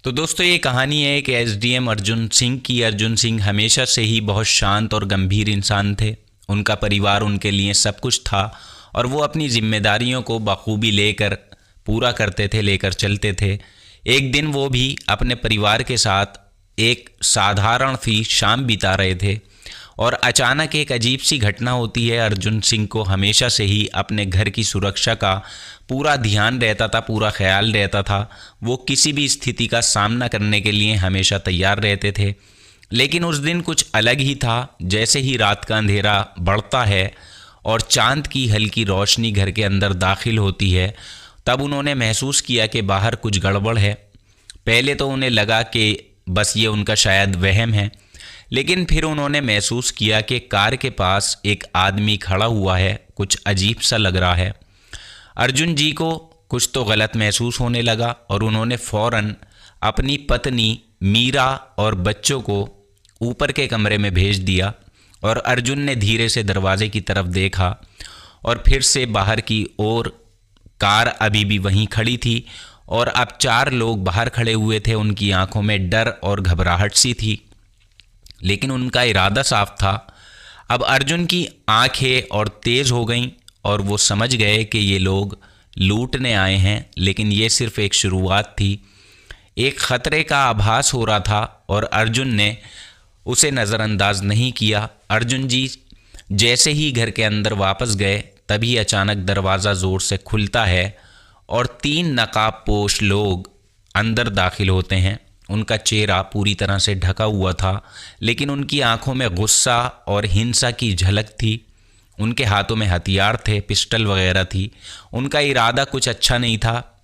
तो दोस्तों ये कहानी है कि एसडीएम अर्जुन सिंह की। अर्जुन सिंह हमेशा से ही बहुत शांत और गंभीर इंसान थे। उनका परिवार उनके लिए सब कुछ था और वो अपनी जिम्मेदारियों को बखूबी लेकर पूरा करते थे, लेकर चलते थे। एक दिन वो भी अपने परिवार के साथ एक साधारण सी शाम बिता रहे थे और अचानक एक अजीब सी घटना होती है। अर्जुन सिंह को हमेशा से ही अपने घर की सुरक्षा का पूरा ध्यान रहता था, पूरा ख्याल रहता था। वो किसी भी स्थिति का सामना करने के लिए हमेशा तैयार रहते थे। लेकिन उस दिन कुछ अलग ही था। जैसे ही रात का अंधेरा बढ़ता है और चांद की हल्की रोशनी घर के अंदर दाखिल होती है, तब उन्होंने महसूस किया कि बाहर कुछ गड़बड़ है। पहले तो उन्हें लगा कि बस ये उनका शायद वहम है, लेकिन फिर उन्होंने महसूस किया कि कार के पास एक आदमी खड़ा हुआ है। कुछ अजीब सा लग रहा है। अर्जुन जी को कुछ तो गलत महसूस होने लगा और उन्होंने फ़ौरन अपनी पत्नी मीरा और बच्चों को ऊपर के कमरे में भेज दिया और अर्जुन ने धीरे से दरवाजे की तरफ देखा और फिर से बाहर की ओर। कार अभी भी वहीं खड़ी थी और अब 4 लोग बाहर खड़े हुए थे। उनकी आंखों में डर और घबराहट सी थी, लेकिन उनका इरादा साफ था। अब अर्जुन की आंखें और तेज़ हो गईं और वो समझ गए कि ये लोग लूटने आए हैं, लेकिन ये सिर्फ एक शुरुआत थी। एक ख़तरे का आभास हो रहा था और अर्जुन ने उसे नज़रअंदाज नहीं किया। अर्जुन जी जैसे ही घर के अंदर वापस गए, तभी अचानक दरवाज़ा ज़ोर से खुलता है और 3 नकाबपोश लोग अंदर दाखिल होते हैं। उनका चेहरा पूरी तरह से ढका हुआ था, लेकिन उनकी आंखों में गुस्सा और हिंसा की झलक थी। उनके हाथों में हथियार थे, पिस्टल वगैरह थी। उनका इरादा कुछ अच्छा नहीं था।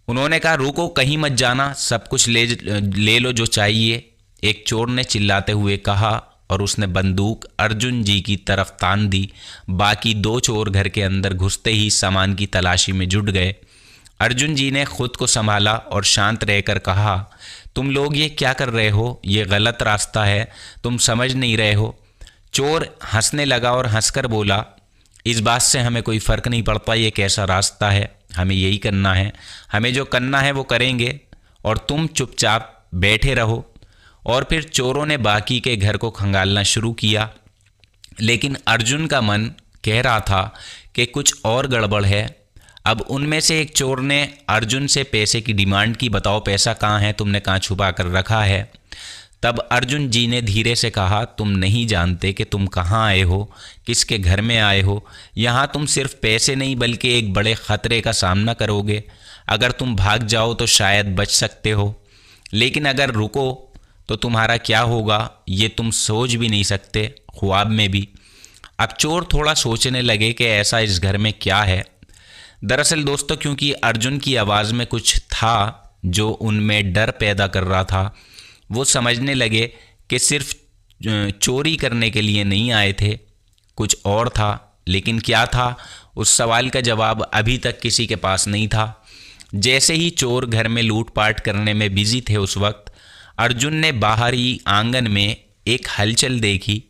उन्होंने कहा, रुको, कहीं मत जाना, सब कुछ ले लो जो चाहिए। एक चोर ने चिल्लाते हुए कहा और उसने बंदूक अर्जुन जी की तरफ तान दी। बाकी 2 चोर घर के अंदर घुसते ही सामान की तलाशी में जुट गए। अर्जुन जी ने खुद को संभाला और शांत रहकर कहा, तुम लोग ये क्या कर रहे हो? ये गलत रास्ता है, तुम समझ नहीं रहे हो। चोर हंसने लगा और हंसकर बोला, इस बात से हमें कोई फ़र्क नहीं पड़ता ये कैसा रास्ता है, हमें यही करना है, हमें जो करना है वो करेंगे और तुम चुपचाप बैठे रहो। और फिर चोरों ने बाकी के घर को खंगालना शुरू किया, लेकिन अर्जुन का मन कह रहा था कि कुछ और गड़बड़ है। अब उनमें से एक चोर ने अर्जुन से पैसे की डिमांड की, बताओ पैसा कहाँ है, तुमने कहाँ छुपा कर रखा है। तब अर्जुन जी ने धीरे से कहा, तुम नहीं जानते कि तुम कहाँ आए हो, किसके घर में आए हो। यहाँ तुम सिर्फ पैसे नहीं बल्कि एक बड़े ख़तरे का सामना करोगे। अगर तुम भाग जाओ तो शायद बच सकते हो, लेकिन अगर रुको तो तुम्हारा क्या होगा ये तुम सोच भी नहीं सकते, ख्वाब में भी। अब चोर थोड़ा सोचने लगे कि ऐसा इस घर में क्या है। दरअसल दोस्तों, क्योंकि अर्जुन की आवाज़ में कुछ था जो उनमें डर पैदा कर रहा था, वो समझने लगे कि सिर्फ चोरी करने के लिए नहीं आए थे, कुछ और था। लेकिन क्या था, उस सवाल का जवाब अभी तक किसी के पास नहीं था। जैसे ही चोर घर में लूटपाट करने में बिजी थे, उस वक्त अर्जुन ने बाहरी आंगन में एक हलचल देखी।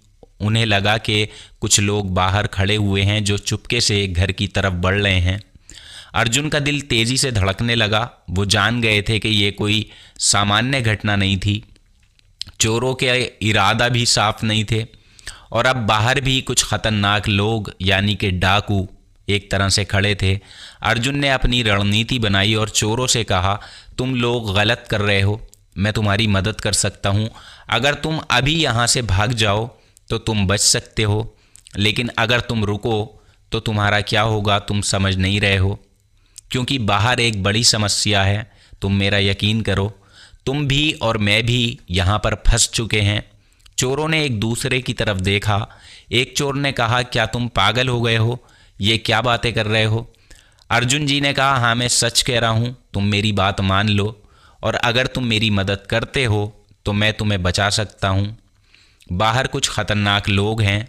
उन्हें लगा कि कुछ लोग बाहर खड़े हुए हैं जो चुपके से घर की तरफ बढ़ रहे हैं। अर्जुन का दिल तेज़ी से धड़कने लगा। वो जान गए थे कि ये कोई सामान्य घटना नहीं थी। चोरों के इरादा भी साफ नहीं थे और अब बाहर भी कुछ ख़तरनाक लोग यानी कि डाकू एक तरह से खड़े थे। अर्जुन ने अपनी रणनीति बनाई और चोरों से कहा, तुम लोग गलत कर रहे हो, मैं तुम्हारी मदद कर सकता हूँ। अगर तुम अभी यहाँ से भाग जाओ तो तुम बच सकते हो, लेकिन अगर तुम रुको तो तुम्हारा क्या होगा तुम समझ नहीं रहे हो, क्योंकि बाहर एक बड़ी समस्या है। तुम मेरा यकीन करो, तुम भी और मैं भी यहाँ पर फंस चुके हैं। चोरों ने एक दूसरे की तरफ देखा। एक चोर ने कहा, क्या तुम पागल हो गए हो, ये क्या बातें कर रहे हो? अर्जुन जी ने कहा, हाँ मैं सच कह रहा हूँ, तुम मेरी बात मान लो और अगर तुम मेरी मदद करते हो तो मैं तुम्हें बचा सकता हूँ। बाहर कुछ ख़तरनाक लोग हैं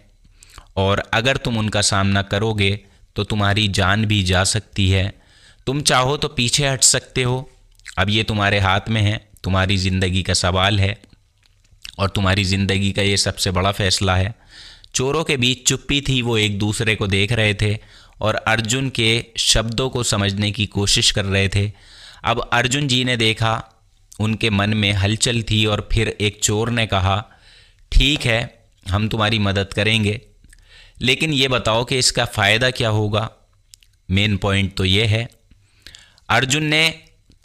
और अगर तुम उनका सामना करोगे तो तुम्हारी जान भी जा सकती है। तुम चाहो तो पीछे हट सकते हो, अब ये तुम्हारे हाथ में है। तुम्हारी ज़िंदगी का सवाल है और तुम्हारी ज़िंदगी का ये सबसे बड़ा फ़ैसला है। चोरों के बीच चुप्पी थी। वो एक दूसरे को देख रहे थे और अर्जुन के शब्दों को समझने की कोशिश कर रहे थे। अब अर्जुन जी ने देखा उनके मन में हलचल थी और फिर एक चोर ने कहा, ठीक है, हम तुम्हारी मदद करेंगे, लेकिन ये बताओ कि इसका फ़ायदा क्या होगा। मेन पॉइंट तो ये है। अर्जुन ने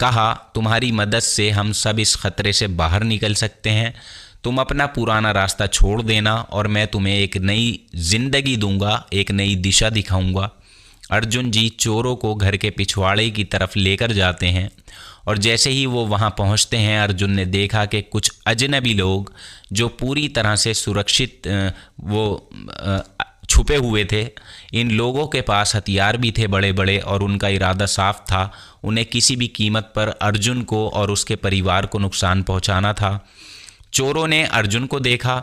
कहा, तुम्हारी मदद से हम सब इस ख़तरे से बाहर निकल सकते हैं। तुम अपना पुराना रास्ता छोड़ देना और मैं तुम्हें एक नई ज़िंदगी दूंगा, एक नई दिशा दिखाऊंगा। अर्जुन जी चोरों को घर के पिछवाड़े की तरफ लेकर जाते हैं और जैसे ही वो वहाँ पहुँचते हैं, अर्जुन ने देखा कि कुछ अजनबी लोग जो पूरी तरह से सुरक्षित छुपे हुए थे, इन लोगों के पास हथियार भी थे बड़े बड़े और उनका इरादा साफ था, उन्हें किसी भी कीमत पर अर्जुन को और उसके परिवार को नुकसान पहुंचाना था। चोरों ने अर्जुन को देखा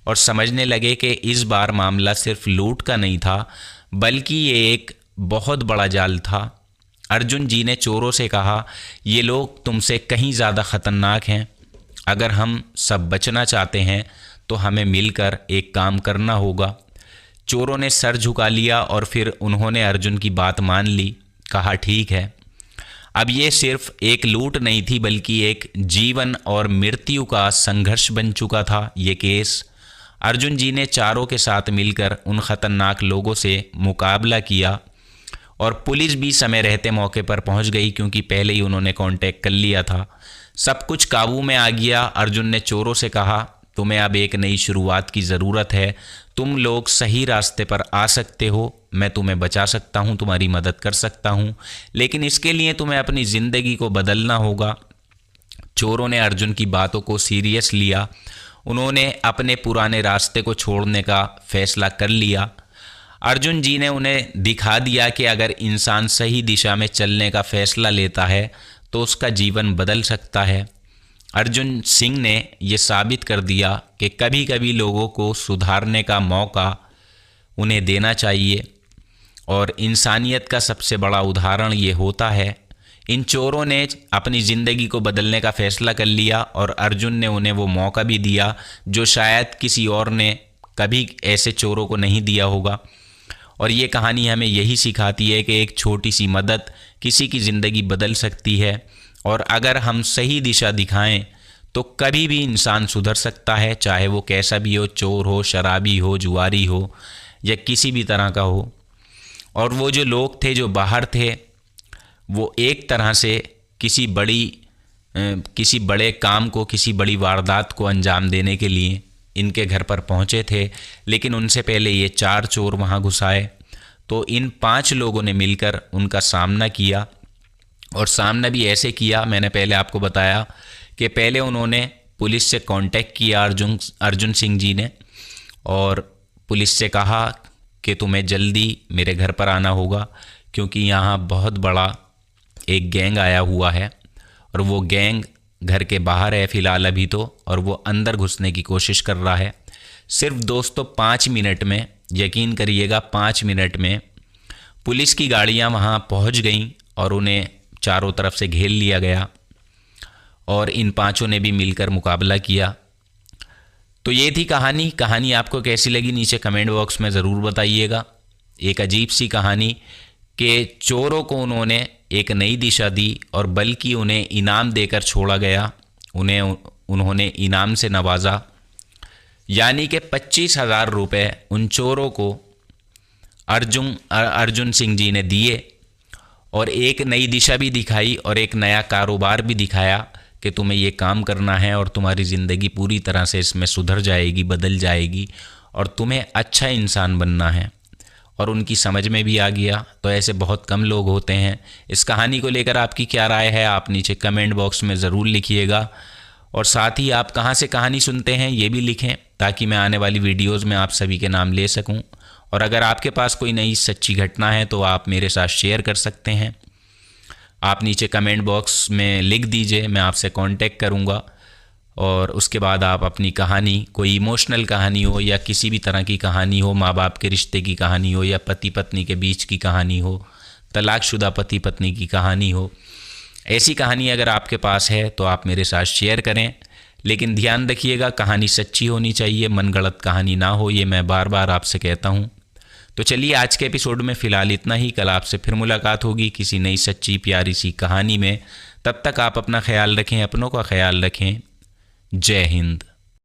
और समझने लगे कि इस बार मामला सिर्फ लूट का नहीं था, बल्कि ये एक बहुत बड़ा जाल था। अर्जुन जी ने चोरों से कहा, ये लोग तुमसे कहीं ज़्यादा ख़तरनाक हैं। अगर हम सब बचना चाहते हैं तो हमें मिलकर एक काम करना होगा। चोरों ने सर झुका लिया और फिर उन्होंने अर्जुन की बात मान ली। कहा, ठीक है। अब ये सिर्फ एक लूट नहीं थी, बल्कि एक जीवन और मृत्यु का संघर्ष बन चुका था ये केस। अर्जुन जी ने चारों के साथ मिलकर उन ख़तरनाक लोगों से मुकाबला किया और पुलिस भी समय रहते मौके पर पहुंच गई, क्योंकि पहले ही उन्होंने कांटेक्ट कर लिया था। सब कुछ काबू में आ गया। अर्जुन ने चोरों से कहा, तुम्हें अब एक नई शुरुआत की ज़रूरत है। तुम लोग सही रास्ते पर आ सकते हो, मैं तुम्हें बचा सकता हूँ, तुम्हारी मदद कर सकता हूँ, लेकिन इसके लिए तुम्हें अपनी ज़िंदगी को बदलना होगा। चोरों ने अर्जुन की बातों को सीरियस लिया। उन्होंने अपने पुराने रास्ते को छोड़ने का फ़ैसला कर लिया। अर्जुन जी ने उन्हें दिखा दिया कि अगर इंसान सही दिशा में चलने का फ़ैसला लेता है तो उसका जीवन बदल सकता है। अर्जुन सिंह ने ये साबित कर दिया कि कभी कभी लोगों को सुधारने का मौका उन्हें देना चाहिए, और इंसानियत का सबसे बड़ा उदाहरण ये होता है। इन चोरों ने अपनी ज़िंदगी को बदलने का फ़ैसला कर लिया और अर्जुन ने उन्हें वो मौका भी दिया जो शायद किसी और ने कभी ऐसे चोरों को नहीं दिया होगा। और ये कहानी हमें यही सिखाती है कि एक छोटी सी मदद किसी की ज़िंदगी बदल सकती है, और अगर हम सही दिशा दिखाएं तो कभी भी इंसान सुधर सकता है, चाहे वो कैसा भी हो, चोर हो, शराबी हो, जुआरी हो या किसी भी तरह का हो। और वो जो लोग थे जो बाहर थे, वो एक तरह से किसी बड़े काम को, किसी बड़ी वारदात को अंजाम देने के लिए इनके घर पर पहुंचे थे, लेकिन उनसे पहले ये 4 चोर वहां घुस आए। तो इन 5 लोगों ने मिलकर उनका सामना किया, और सामना भी ऐसे किया, मैंने पहले आपको बताया कि पहले उन्होंने पुलिस से कांटेक्ट किया अर्जुन सिंह जी ने, और पुलिस से कहा कि तुम्हें जल्दी मेरे घर पर आना होगा, क्योंकि यहाँ बहुत बड़ा एक गैंग आया हुआ है, और वो गैंग घर के बाहर है फ़िलहाल अभी तो, और वो अंदर घुसने की कोशिश कर रहा है। सिर्फ दोस्तों 5 मिनट में, यकीन करिएगा 5 मिनट में पुलिस की गाड़ियाँ वहाँ पहुँच गईं और उन्हें चारों तरफ से घेर लिया गया, और इन 5 ने भी मिलकर मुकाबला किया। तो ये थी कहानी आपको कैसी लगी नीचे कमेंट बॉक्स में ज़रूर बताइएगा। एक अजीब सी कहानी कि चोरों को उन्होंने एक नई दिशा दी, और बल्कि उन्हें इनाम देकर छोड़ा गया, उन्होंने इनाम से नवाजा, यानी कि 25,000 रुपये उन चोरों को अर्जुन सिंह जी ने दिए, और एक नई दिशा भी दिखाई और एक नया कारोबार भी दिखाया कि तुम्हें ये काम करना है और तुम्हारी ज़िंदगी पूरी तरह से इसमें सुधर जाएगी, बदल जाएगी, और तुम्हें अच्छा इंसान बनना है। और उनकी समझ में भी आ गया। तो ऐसे बहुत कम लोग होते हैं। इस कहानी को लेकर आपकी क्या राय है, आप नीचे कमेंट बॉक्स में ज़रूर लिखिएगा, और साथ ही आप कहाँ से कहानी सुनते हैं ये भी लिखें, ताकि मैं आने वाली वीडियोज़ में आप सभी के नाम ले सकूँ। और अगर आपके पास कोई नई सच्ची घटना है तो आप मेरे साथ शेयर कर सकते हैं। आप नीचे कमेंट बॉक्स में लिख दीजिए, मैं आपसे कांटेक्ट करूंगा, और उसके बाद आप अपनी कहानी, कोई इमोशनल कहानी हो या किसी भी तरह की कहानी हो, माँ बाप के रिश्ते की कहानी हो या पति पत्नी के बीच की कहानी हो, तलाकशुदा पति पत्नी की कहानी हो, ऐसी कहानी अगर आपके पास है तो आप मेरे साथ शेयर करें। लेकिन ध्यान रखिएगा, कहानी सच्ची होनी चाहिए, मनगढ़ंत कहानी ना हो, ये मैं बार बार आपसे कहता हूँ। तो चलिए आज के एपिसोड में फ़िलहाल इतना ही। कल आपसे फिर मुलाकात होगी किसी नई सच्ची प्यारी सी कहानी में। तब तक आप अपना ख्याल रखें, अपनों का ख्याल रखें। जय हिंद।